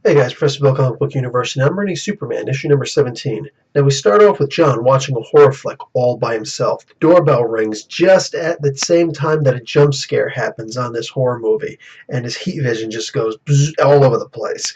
Hey guys, Professor Bill, Comic Book University. I'm reading Superman, issue number 17. Now we start off with John watching a horror flick all by himself. The doorbell rings just at the same time that a jump scare happens on this horror movie, and his heat vision just goes bzz all over the place.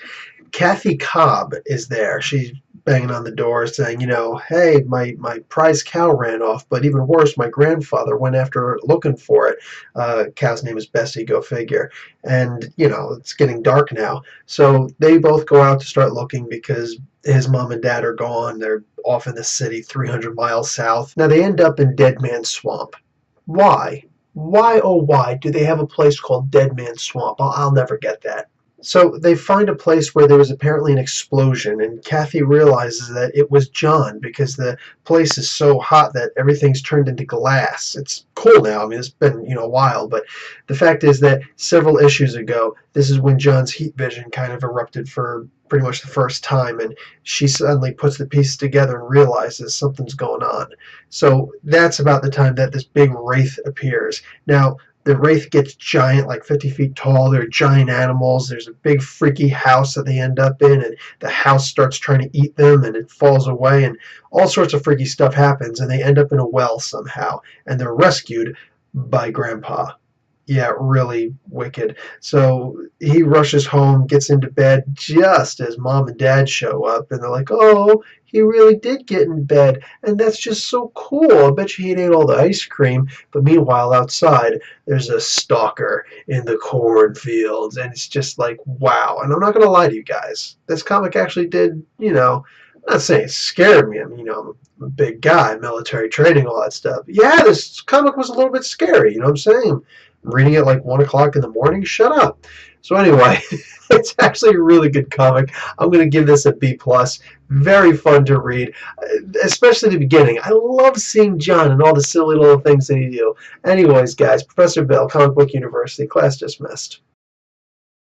Kathy Cobb is there. She's banging on the door saying, hey, my prize cow ran off, but even worse, my grandfather went after looking for it. Cow's name is Bessie, go figure. And, it's getting dark now. So they both go out to start looking because his mom and dad are gone. They're off in the city 300 miles south. Now they end up in Dead Man's Swamp. Why? Why, oh, why do they have a place called Dead Man's Swamp? I'll never get that. So they find a place where there was apparently an explosion, and Kathy realizes that it was John because the place is so hot that everything's turned into glass. It's cool now. I mean, it's been a while, but the fact is that several issues ago, this is when John's heat vision kind of erupted for pretty much the first time, and she suddenly puts the pieces together and realizes something's going on. So that's about the time that this big wraith appears. Now, the wraith gets giant, like 50 feet tall. They're giant animals. There's a big freaky house that they end up in, and the house starts trying to eat them, and it falls away, and all sorts of freaky stuff happens, and they end up in a well somehow, and they're rescued by Grandpa. Yeah, really wicked. So he rushes home, gets into bed just as mom and dad show up, and they're like, oh, he really did get in bed, and that's just so cool. I bet you he ate all the ice cream. But meanwhile, outside, there's a stalker in the cornfields, and it's just like, wow. And I'm not going to lie to you guys. This comic actually did, I'm not saying it scared me. I mean, I'm a big guy, military training, all that stuff. Yeah, this comic was a little bit scary, you know what I'm saying? Reading it like 1 o'clock in the morning. Shut up. So anyway, it's actually a really good comic. I'm going to give this a B plus. Very fun to read, especially the beginning. I love seeing John and all the silly little things that he do. Anyways, guys, Professor Bill, Comic Book University, class dismissed.